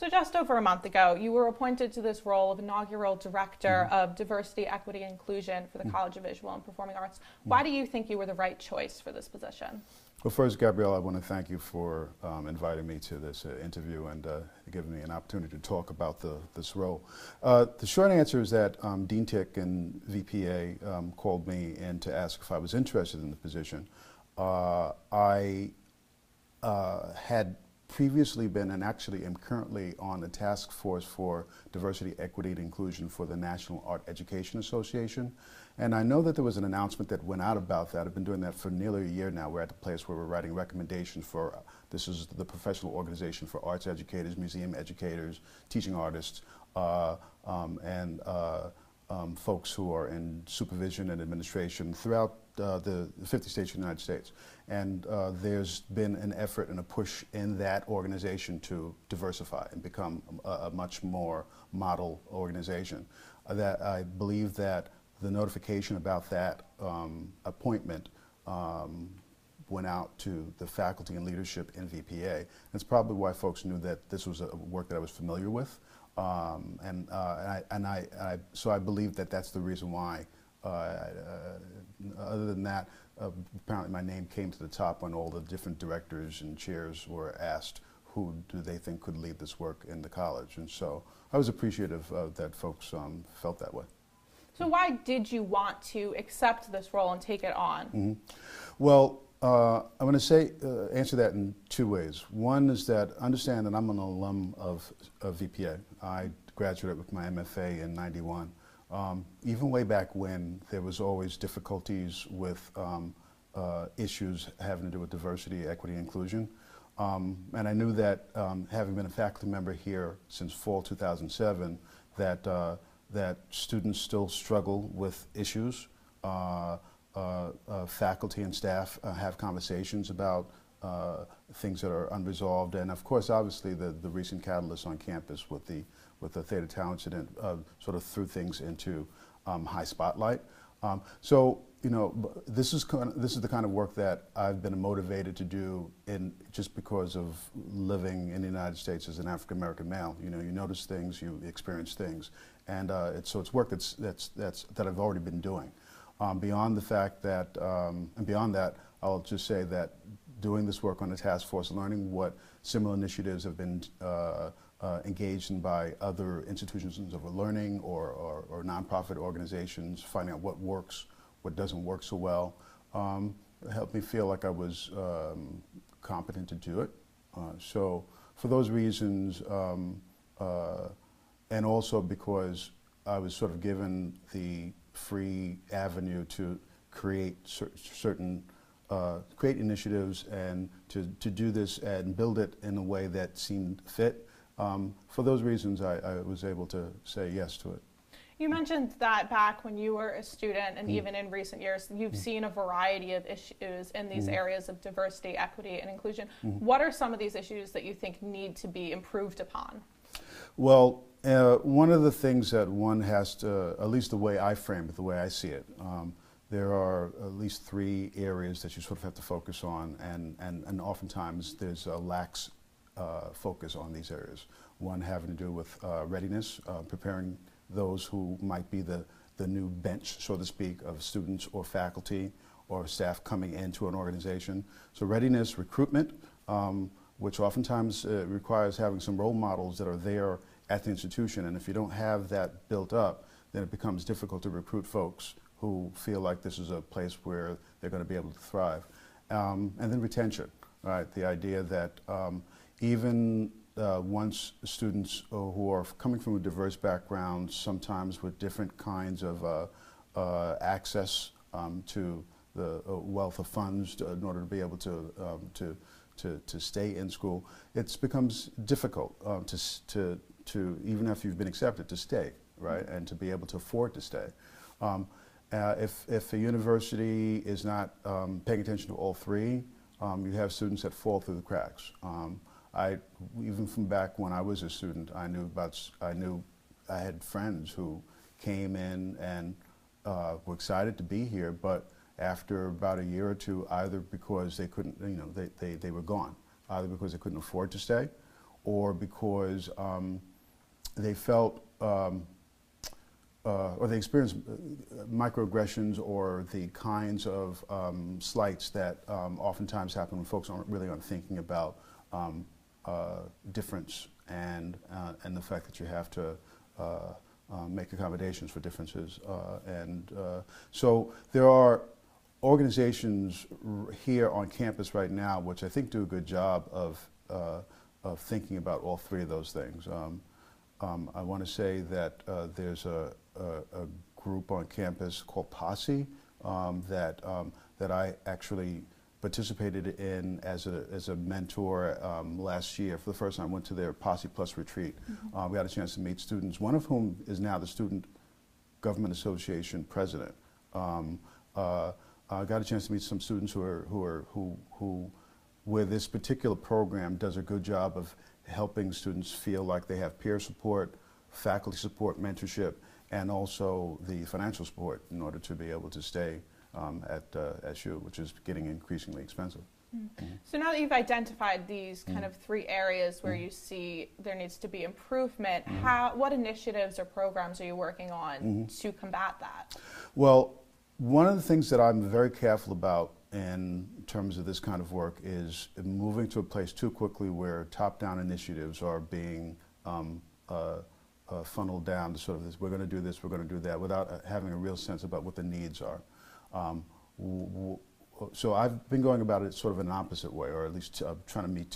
So just over a month ago, you were appointed to this role of inaugural Director of Diversity, Equity, and Inclusion for the College of Visual and Performing Arts. Why do you think you were the right choice for this position? Well, first, Gabrielle, I want to thank you for inviting me to this interview and giving me an opportunity to talk about this role. The short answer is that Dean Tick and VPA called me in to ask if I was interested in the position. I had previously been, and actually am currently on the task force for diversity, equity, and inclusion for the National Art Education Association. And I know that there was an announcement that went out about that. I've been doing that for nearly a year now. We're at the place where we're writing recommendations for, this is the professional organization for arts educators, museum educators, teaching artists, and folks who are in supervision and administration throughout the 50 states of the United States. And there's been an effort and a push in that organization to diversify and become a much more model organization. That I believe that the notification about that appointment went out to the faculty and leadership in VPA. That's probably why folks knew that this was a work that I was familiar with. So I believe that that's the reason why. Other than that, apparently my name came to the top when all the different directors and chairs were asked who do they think could lead this work in the college. And so I was appreciative that folks felt that way. So why did you want to accept this role and take it on? Well, I'm going to answer that in two ways. One is that understand that I'm an alum of VPA. I graduated with my MFA in '91. Even way back when, there was always difficulties with issues having to do with diversity, equity, and inclusion. And I knew that having been a faculty member here since fall 2007, that students still struggle with issues. Faculty and staff have conversations about things that are unresolved, and of course, obviously, the recent catalyst on campus with the Theta Tau incident sort of threw things into high spotlight. So, you know, this is the kind of work that I've been motivated to do just because of living in the United States as an African American male. You know, you notice things, you experience things, and so it's work that I've already been doing. Beyond the fact that, and beyond that, I'll just say that doing this work on the task force, learning what similar initiatives have been engaged in by other institutions of learning or nonprofit organizations, finding out what works, what doesn't work so well, helped me feel like I was competent to do it. So for those reasons, and also because I was sort of given the free avenue to create create initiatives and to do this and build it in a way that seemed fit. For those reasons, I was able to say yes to it. You mentioned that back when you were a student and even in recent years, you've seen a variety of issues in these areas of diversity, equity, and inclusion. What are some of these issues that you think need to be improved upon? Well, one of the things that one has to, at least the way I frame it, the way I see it, there are at least three areas that you sort of have to focus on, and oftentimes there's a lax focus on these areas. One having to do with readiness, preparing those who might be the new bench, so to speak, of students or faculty or staff coming into an organization. So readiness, recruitment, which oftentimes requires having some role models that are there at the institution, and if you don't have that built up, then it becomes difficult to recruit folks who feel like this is a place where they're going to be able to thrive. And then retention, right? The idea that even once students who are coming from a diverse background, sometimes with different kinds of access to the wealth of funds in order to be able to stay in school, it becomes difficult to even after you've been accepted, to stay, right, and to be able to afford to stay. If a university is not paying attention to all three, you have students that fall through the cracks. Even from back when I was a student, I had friends who came in and were excited to be here, but after about a year or two, either because they couldn't, you know, they were gone, either because they couldn't afford to stay, or because they felt or they experienced microaggressions or the kinds of slights that oftentimes happen when folks aren't thinking about difference and the fact that you have to make accommodations for differences. So there are organizations here on campus right now which I think do a good job of thinking about all three of those things. I want to say that there's a group on campus called Posse that I actually participated in as a mentor last year. For the first time, I went to their Posse Plus retreat. We had a chance to meet students, one of whom is now the Student Government Association president. I got a chance to meet some students where this particular program does a good job of helping students feel like they have peer support, faculty support, mentorship, and also the financial support in order to be able to stay at SU, which is getting increasingly expensive. So now that you've identified these kind of three areas where you see there needs to be improvement, what initiatives or programs are you working on to combat that? Well, one of the things that I'm very careful about in terms of this kind of work is moving to a place too quickly where top-down initiatives are being funneled down to sort of this, we're going to do this, we're going to do that, without having a real sense about what the needs are. So I've been going about it sort of in an opposite way, or at least trying to meet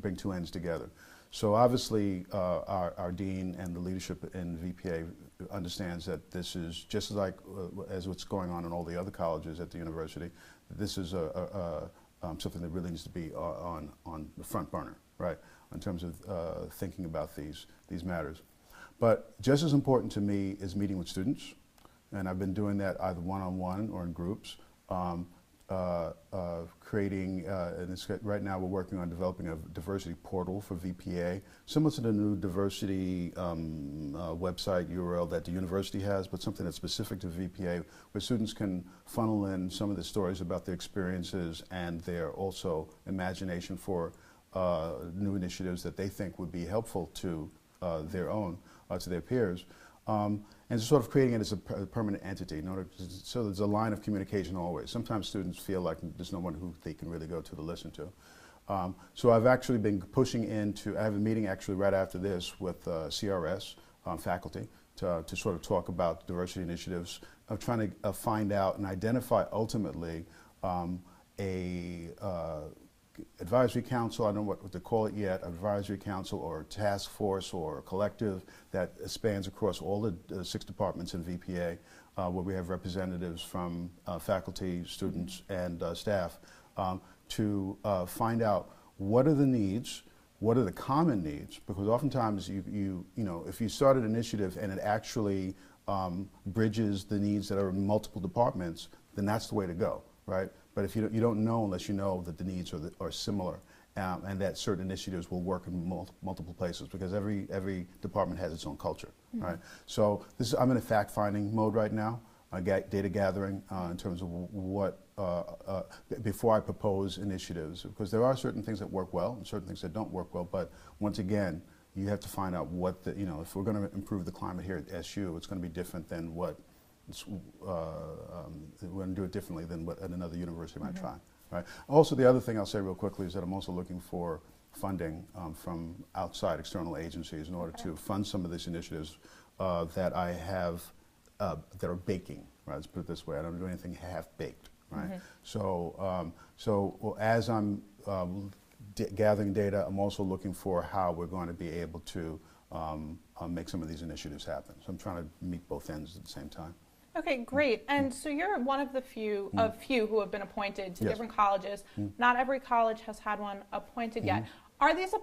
bring two ends together. So obviously our dean and the leadership in VPA understands that this is just like as what's going on in all the other colleges at the university. This is something that really needs to be on the front burner, right, in terms of thinking about these matters. But just as important to me is meeting with students, and I've been doing that either one-on-one or in groups. Creating, right now we're working on developing a diversity portal for VPA, similar to the new diversity website URL that the university has, but something that's specific to VPA, where students can funnel in some of the stories about their experiences and their also imagination for new initiatives that they think would be helpful to their own, to their peers. And sort of creating it as a permanent entity in order so there's a line of communication always. Sometimes students feel like there's no one who they can really go to listen to. So I've actually been pushing into, I have a meeting actually right after this with CRS faculty to sort of talk about diversity initiatives. I'm trying to find out and identify ultimately a advisory council, I don't know what to call it yet, advisory council or task force or collective that spans across all the 6 departments in VPA, where we have representatives from faculty, students, and staff to find out what are the needs, what are the common needs, because oftentimes you know, if you start an initiative and it actually bridges the needs that are in multiple departments, then that's the way to go, right? But if you don't know unless you know that the needs are similar and that certain initiatives will work in multiple places, because every department has its own culture, right? So I'm in a fact-finding mode right now, data gathering in terms of what, before I propose initiatives, because there are certain things that work well and certain things that don't work well, but once again, you have to find out what the, if we're going to improve the climate here at SU, it's going to be different than what we're going to do it differently than what another university might try. Right. Also, the other thing I'll say real quickly is that I'm also looking for funding from outside external agencies in order to fund some of these initiatives that I have that are baking. Right. Let's put it this way: I don't do anything half-baked. Right. So, as I'm gathering data, I'm also looking for how we're going to be able to make some of these initiatives happen. So I'm trying to meet both ends at the same time. Okay, great. And so you're one of the few who have been appointed to different colleges. Not every college has had one appointed yet. Are these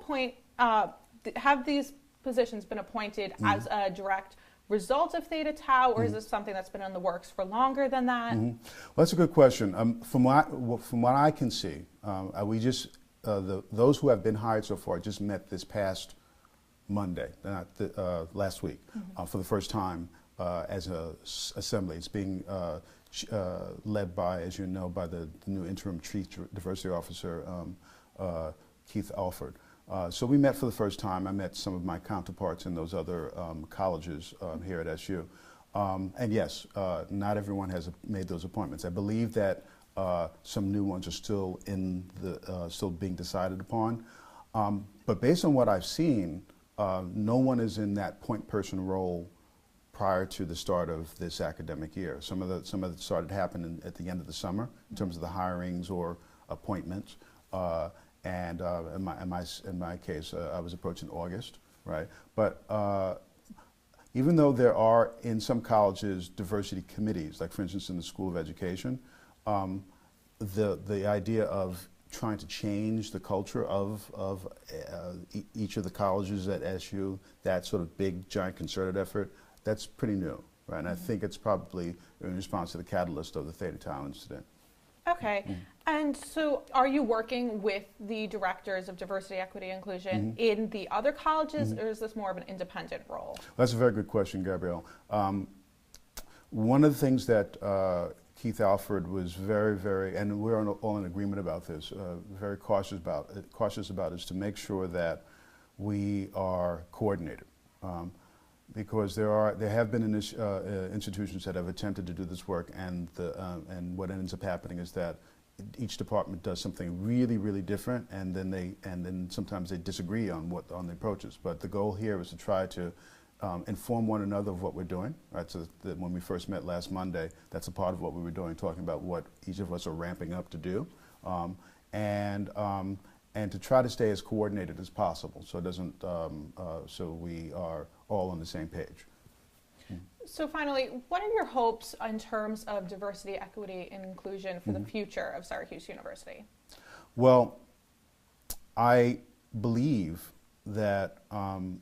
have these positions been appointed as a direct result of Theta Tau, or is this something that's been in the works for longer than that? Well, that's a good question. From what I can see, we just those who have been hired so far just met this past Monday, last week, for the first time. As an assembly. It's being led by, as you know, by the new interim chief diversity officer, Keith Alford. So we met for the first time. I met some of my counterparts in those other colleges here at SU. And yes, not everyone has made those appointments. I believe that some new ones are still still being decided upon. But based on what I've seen, no one is in that point person role prior to the start of this academic year. Some of it started happening at the end of the summer in terms of the hirings or appointments. And in my case, I was approaching August, right? But even though there are in some colleges diversity committees, like for instance in the School of Education, the idea of trying to change the culture of each of the colleges at SU, that sort of big giant concerted effort, that's pretty new, right? And I think it's probably in response to the catalyst of the Theta Tau incident. Okay. And so are you working with the directors of diversity, equity, inclusion in the other colleges, or is this more of an independent role? That's a very good question, Gabrielle. One of the things that Keith Alford was very, and we're all in agreement about this, very cautious about is to make sure that we are coordinated. Because there have been institutions that have attempted to do this work, and what ends up happening is that each department does something really different, and then sometimes they disagree on the approaches. But the goal here is to try to inform one another of what we're doing. Right. So that when we first met last Monday, that's a part of what we were doing, talking about what each of us are ramping up to do, and to try to stay as coordinated as possible, so it doesn't, so we are all on the same page. So finally, what are your hopes in terms of diversity, equity, and inclusion for the future of Syracuse University? Well, I believe that, and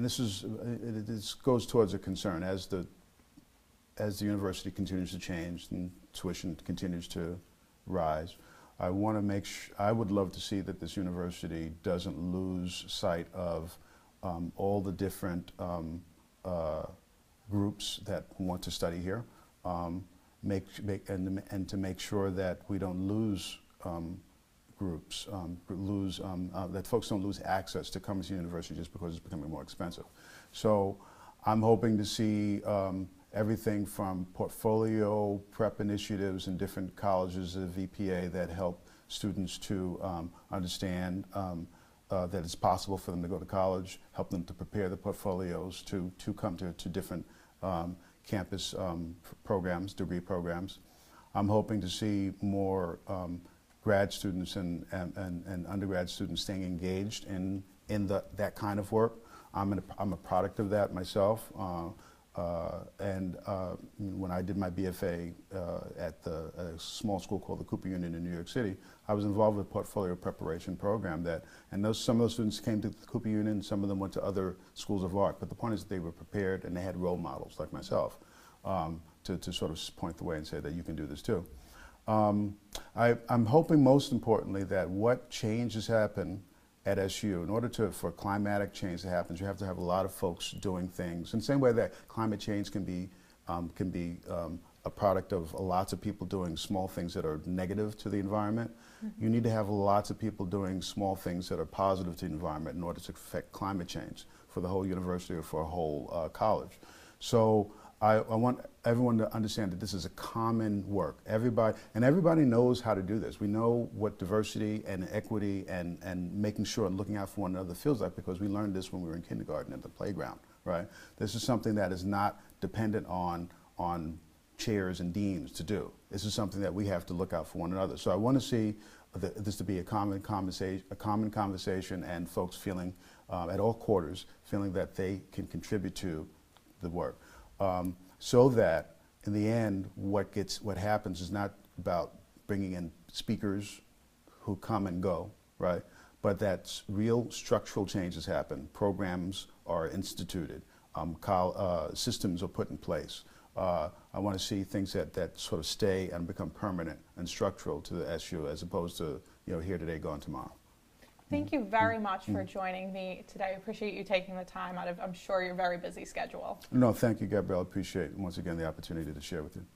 this goes towards a concern as the university continues to change and tuition continues to rise. I want to I would love to see that this university doesn't lose sight of all the different groups that want to study here, and to make sure that we don't lose groups, that folks don't lose access to coming to the university just because it's becoming more expensive. So I'm hoping to see everything from portfolio prep initiatives in different colleges of VPA that help students to understand that it's possible for them to go to college, help them to prepare the portfolios to come to different campus programs, degree programs. I'm hoping to see more grad students and undergrad students staying engaged in that kind of work. I'm a product of that myself. When I did my BFA at a small school called the Cooper Union in New York City, I was involved with a portfolio preparation program some of those students came to the Cooper Union, some of them went to other schools of art, but the point is that they were prepared and they had role models like myself to sort of point the way and say that you can do this too. I'm hoping most importantly that what changes happen at SU, in order for climatic change to happen, you have to have a lot of folks doing things. In the same way that climate change can be a product of lots of people doing small things that are negative to the environment, you need to have lots of people doing small things that are positive to the environment in order to affect climate change for the whole university or for a whole college. So I want everyone to understand that this is a common work. Everybody knows how to do this. We know what diversity and equity and making sure and looking out for one another feels like, because we learned this when we were in kindergarten at the playground, right? This is something that is not dependent on chairs and deans to do. This is something that we have to look out for one another. So I want to see this to be a common conversation, and folks feeling at all quarters feeling that they can contribute to the work. So that in the end, what happens is not about bringing in speakers who come and go, right? But that real structural changes happen. Programs are instituted, systems are put in place. I want to see things that sort of stay and become permanent and structural to the SU, as opposed to here today, gone tomorrow. Thank you very much for joining me today. I appreciate you taking the time out of, I'm sure, your very busy schedule. No, thank you, Gabrielle. I appreciate, once again, the opportunity to share with you.